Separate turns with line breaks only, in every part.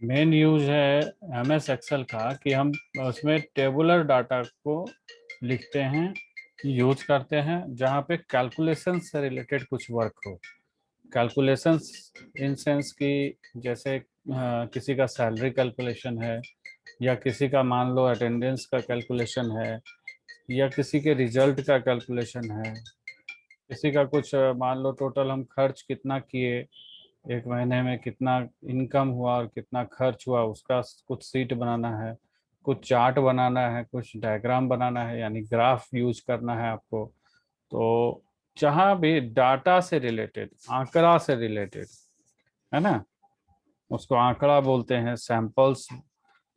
Main use है MS Excel का कि हम उसमें टेबुलर डाटा को लिखते हैं, यूज करते हैं, जहाँ पे कैलकुलेशन से रिलेटेड कुछ वर्क हो। कैलकुलेशंस इन सेंस कि जैसे किसी का सैलरी कैलकुलेशन है, या किसी का मान लो अटेंडेंस का कैलकुलेशन है, या किसी के रिजल्ट का कैलकुलेशन है, किसी का कुछ मान लो टोटल हम खर्च कितना किए, एक महीने में कितना इनकम हुआ और कितना खर्च हुआ, उसका कुछ सीट बनाना है, कुछ चार्ट बनाना है, कुछ डायग्राम बनाना है, यानी ग्राफ यूज करना है आपको। तो जहाँ भी डाटा से रिलेटेड, आंकड़ा से रिलेटेड है ना, उसको आंकड़ा बोलते हैं, सैंपल्स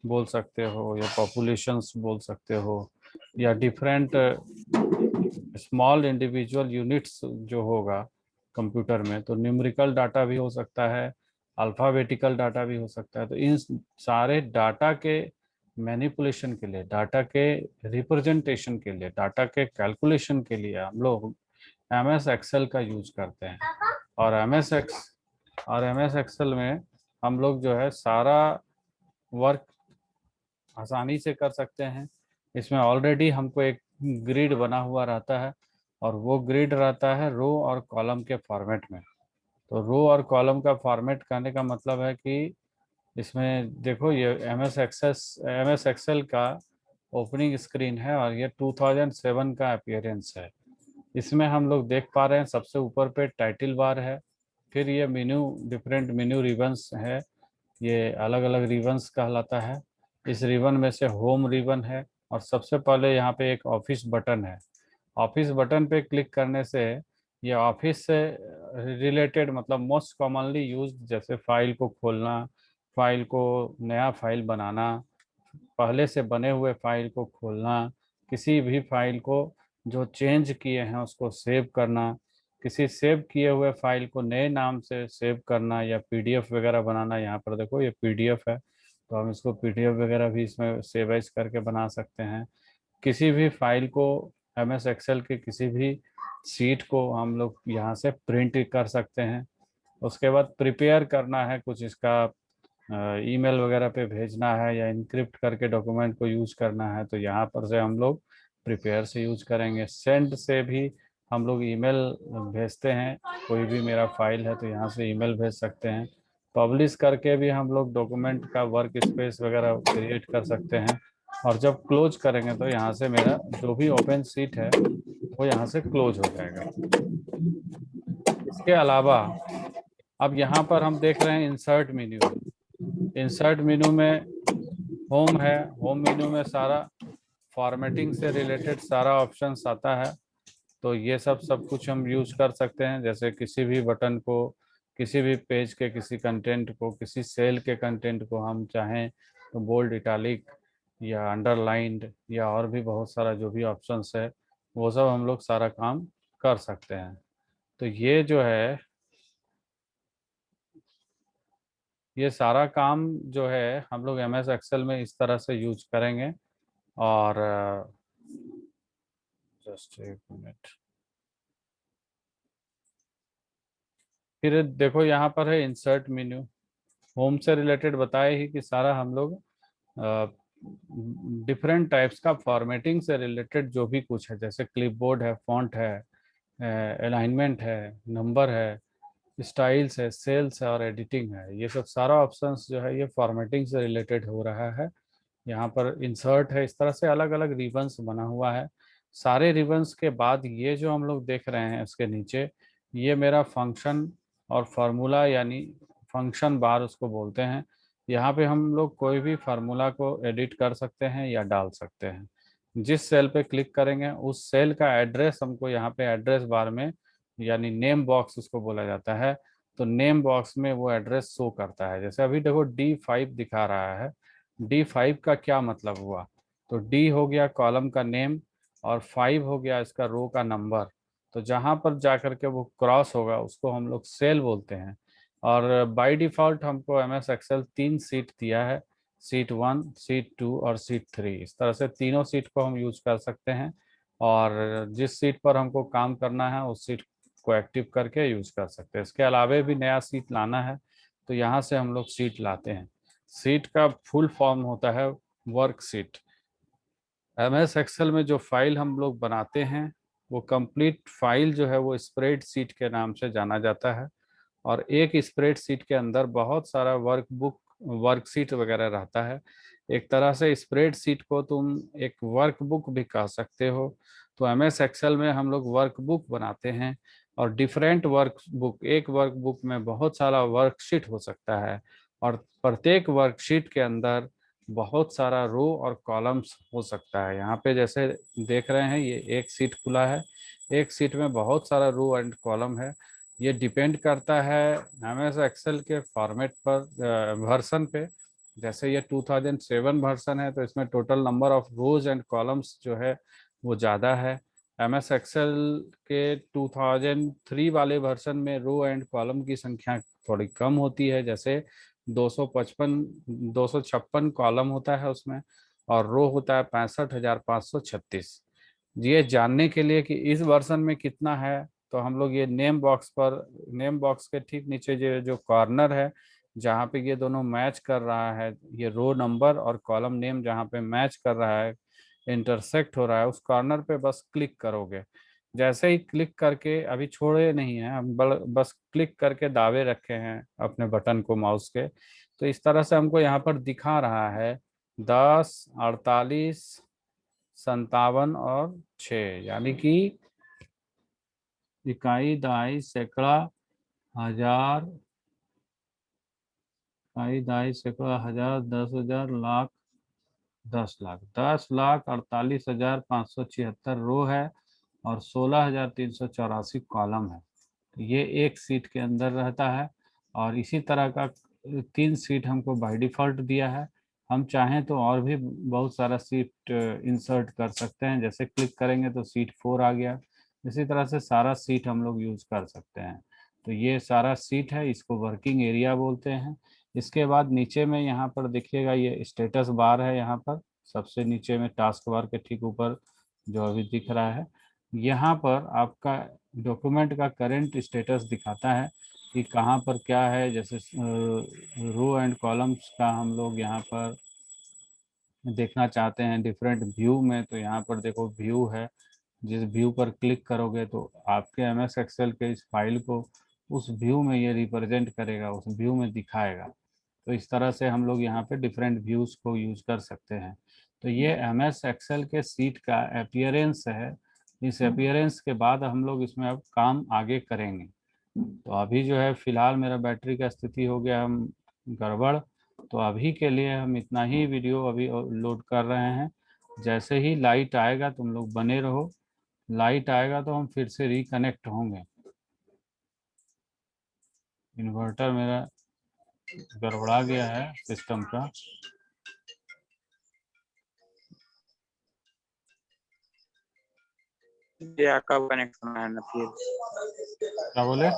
बोल सकते हो, या पॉपुलेशंस बोल सकते हो, या डिफरेंट स्मॉल इंडिविजुअल यूनिट्स जो होगा कंप्यूटर में, तो न्यूमेरिकल डाटा भी हो सकता है, अल्फ़ाबेटिकल डाटा भी हो सकता है। तो इन सारे डाटा के मैनिपुलेशन के लिए, डाटा के रिप्रेजेंटेशन के लिए, डाटा के कैलकुलेशन के लिए हम लोग MS एक्सेल का यूज करते हैं। और MS एक्सेल में हम लोग जो है सारा वर्क आसानी से कर सकते हैं। इसमें ऑलरेडी हमको एक ग्रिड बना हुआ रहता है, और वो ग्रिड रहता है रो और कॉलम के फॉर्मेट में। तो रो और कॉलम का फॉर्मेट करने का मतलब है कि इसमें देखो, ये MS एक्सेल का ओपनिंग स्क्रीन है, और ये 2007 का अपीयरेंस है। इसमें हम लोग देख पा रहे हैं सबसे ऊपर पे टाइटल बार है, फिर ये मेन्यू, डिफरेंट मेन्यू रिबन्स है, ये अलग अलग रिबन्स कहलाता है। इस रिबन में से होम रिबन है, और सबसे पहले यहाँ पे एक ऑफिस बटन है। ऑफिस बटन पे क्लिक करने से ये ऑफिस से रिलेटेड, मतलब मोस्ट कॉमनली यूज, जैसे फाइल को खोलना, फाइल को नया फाइल बनाना, पहले से बने हुए फाइल को खोलना, किसी भी फाइल को जो चेंज किए हैं उसको सेव करना, किसी सेव किए हुए फाइल को नए नाम से सेव करना, या PDF वगैरह बनाना। यहाँ पर देखो ये PDF है, तो हम इसको PDF वगैरह भी इसमें सेव एज करके बना सकते हैं। किसी भी फाइल को, MS एक्सेल के किसी भी सीट को हम लोग यहाँ से प्रिंट कर सकते हैं। उसके बाद प्रिपेयर करना है कुछ इसका, ईमेल वगैरह पे भेजना है, या इनक्रिप्ट करके डॉक्यूमेंट को यूज करना है, तो यहाँ पर से हम लोग प्रिपेयर से यूज करेंगे। सेंड से भी हम लोग ईमेल भेजते हैं, कोई भी मेरा फाइल है तो यहाँ से ईमेल भेज सकते हैं। पब्लिश करके भी हम लोग डॉक्यूमेंट का वर्क स्पेस वगैरह क्रिएट कर सकते हैं। और जब क्लोज करेंगे तो यहाँ से मेरा जो भी ओपन सीट है वो यहाँ से क्लोज हो जाएगा। इसके अलावा अब यहाँ पर हम देख रहे हैं इंसर्ट मेन्यू है। इंसर्ट मेन्यू में होम है, होम मेन्यू में सारा फॉर्मेटिंग से रिलेटेड सारा ऑप्शंस आता है। तो ये सब कुछ हम यूज कर सकते हैं, जैसे किसी भी बटन को, किसी भी पेज के किसी कंटेंट को, किसी सेल के कंटेंट को हम चाहें तो बोल्ड, इटालिक, या अंडरलाइंड, या और भी बहुत सारा जो भी ऑप्शंस है वो सब हम लोग सारा काम कर सकते हैं। तो ये जो है, ये सारा काम जो है हम लोग MS एक्सेल में इस तरह से यूज करेंगे। और जस्ट एक मिनट, फिर देखो यहाँ पर है इंसर्ट मेन्यू। होम से रिलेटेड बताए ही कि सारा हम लोग डिफरेंट टाइप्स का फॉर्मेटिंग से रिलेटेड जो भी कुछ है, जैसे क्लिपबोर्ड है, फॉन्ट है, अलाइनमेंट है, नंबर है, स्टाइल्स है, सेल्स है, और एडिटिंग है, ये सब सारा ऑप्शंस जो है ये फॉर्मेटिंग से रिलेटेड हो रहा है। यहाँ पर इंसर्ट है, इस तरह से अलग अलग रिबन्स बना हुआ है। सारे रिबन्स के बाद ये जो हम लोग देख रहे हैं इसके नीचे, ये मेरा फंक्शन और फार्मूला, यानी फंक्शन बार उसको बोलते हैं। यहाँ पे हम लोग कोई भी फार्मूला को एडिट कर सकते हैं या डाल सकते हैं। जिस सेल पे क्लिक करेंगे उस सेल का एड्रेस हमको यहाँ पे एड्रेस बार में, यानी नेम बॉक्स उसको बोला जाता है, तो नेम बॉक्स में वो एड्रेस शो करता है। जैसे अभी देखो D5 दिखा रहा है, D5 का क्या मतलब हुआ, तो D हो गया कॉलम का नेम, और 5 हो गया इसका रो का नंबर। तो जहां पर जाकर के वो क्रॉस होगा उसको हम लोग सेल बोलते हैं। और बाय डिफॉल्ट हमको MS एक्सेल 3 सीट दिया है, सीट 1, सीट 2 और सीट 3। इस तरह से तीनों सीट को हम यूज कर सकते हैं, और जिस सीट पर हमको काम करना है उस सीट को एक्टिव करके यूज कर सकते हैं। इसके अलावा भी नया सीट लाना है तो यहाँ से हम लोग सीट लाते हैं। सीट का फुल फॉर्म होता है वर्क सीट। MS एक्सेल में जो फाइल हम लोग बनाते हैं वो कंप्लीट फाइल जो है वो स्प्रेड सीट के नाम से जाना जाता है। और एक स्प्रेड सीट के अंदर बहुत सारा वर्कशीट वगैरह रहता है। एक तरह से स्प्रेड सीट को तुम एक वर्कबुक भी कह सकते हो। तो MS एक्सेल में हम लोग वर्कबुक बनाते हैं, और डिफरेंट वर्कबुक, एक वर्कबुक में बहुत सारा वर्कशीट हो सकता है, और प्रत्येक वर्कशीट के अंदर बहुत सारा रो और कॉलम्स हो सकता है। यहाँ पे जैसे देख रहे हैं ये एक सीट खुला है, एक सीट में बहुत सारा रो एंड कॉलम है। ये डिपेंड करता है MS एक्सेल के फॉर्मेट पर, वर्जन पे। जैसे ये 2007 वर्जन है तो इसमें total number of rose and columns जो है वो ज़्यादा है। MS एक्सेल के 2003 वाले वर्जन में रो एंड कॉलम की संख्या थोड़ी कम होती है। जैसे 256 कॉलम होता है उसमें, और रो होता है 65,536। ये जानने के लिए कि इस वर्जन में कितना है, तो हम लोग ये नेम बॉक्स पर, नेम बॉक्स के ठीक नीचे जो जो कॉर्नर है जहाँ पे ये दोनों मैच कर रहा है, ये रो नंबर और कॉलम नेम जहाँ पे मैच कर रहा है, इंटरसेक्ट हो रहा है, उस कॉर्नर पे बस क्लिक करोगे। जैसे ही क्लिक करके, अभी छोड़े नहीं है हम, बस क्लिक करके दावे रखे हैं अपने बटन को माउस के। तो इस तरह से हमको यहाँ पर दिखा रहा है 10, 48, 57 और 6, यानी कि इकाई, दहाई, सैकड़ा, हजार, इकाई, दहाई, सैकड़ा, हजार, 10,000, लाख, 10 लाख। 10,48,576 रो है, और 16,384 कॉलम है। तो ये एक सीट के अंदर रहता है। और इसी तरह का 3 सीट हमको बाय डिफॉल्ट दिया है। हम चाहें तो और भी बहुत सारा सीट इंसर्ट कर सकते हैं। जैसे क्लिक करेंगे तो सीट 4 आ गया। इसी तरह से सारा सीट हम लोग यूज कर सकते हैं। तो ये सारा सीट है, इसको वर्किंग एरिया बोलते हैं। इसके बाद नीचे में यहाँ पर देखिएगा ये स्टेटस बार है। यहाँ पर सबसे नीचे में टास्क बार के ठीक ऊपर जो अभी दिख रहा है, यहाँ पर आपका डॉक्यूमेंट का करंट स्टेटस दिखाता है कि कहाँ पर क्या है। जैसे रो एंड कॉलम्स का हम लोग यहाँ पर देखना चाहते हैं डिफरेंट व्यू में, तो यहाँ पर देखो व्यू है। जिस व्यू पर क्लिक करोगे तो आपके MS एक्सेल के इस फाइल को उस व्यू में ये रिप्रेजेंट करेगा, उस व्यू में दिखाएगा। तो इस तरह से हम लोग यहाँ पे डिफरेंट व्यूज को यूज कर सकते हैं। तो ये MS एक्सेल के सीट का अपीयरेंस है। इस अपीयरेंस के बाद हम लोग इसमें अब काम आगे करेंगे। तो अभी जो है फिलहाल मेरा बैटरी का स्थिति हो गया हम गड़बड़। तो अभी के लिए हम इतना ही वीडियो अभी लोड कर रहे हैं। जैसे ही लाइट आएगा तुम लोग बने रहो, लाइट आएगा तो हम फिर से रिकनेक्ट होंगे। इन्वर्टर मेरा गड़बड़ा गया है सिस्टम का।
या कब कनेक्ट होना है ना फिर?
क्या बोले?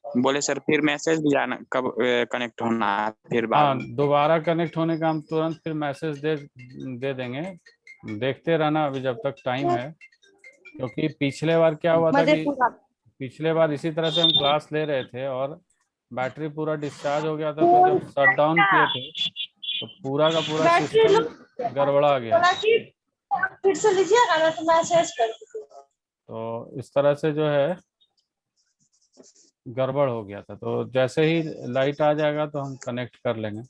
बोले सर फिर मैसेज भी जाना कब कनेक्ट होना है फिर बाद
हाँ,
में?
दोबारा कनेक्ट होने का हम तुरंत फिर मैसेज दे देंगे। देखते रहना अभी जब तक टाइम है। क्योंकि पिछले बार क्या हुआ था कि
मधेपुरा।
पिछले बार इसी तरह से हम क्लास ले रहे थे और बैटरी पूरा डिस्चार्ज हो गया था, तो जब शट डाउन किए थे तो पूरा का पूरा
बैटरी लो,
सिस्टम गड़बड़ा गया।
बोला कि फिर से लीजिएगा ना तो मैसेज कर दीजिएगा।
तो इस तरह से जो है गड़बड़ हो गया था। तो जैसे ही लाइट आ जाएगा तो हम कनेक्ट कर लेंगे।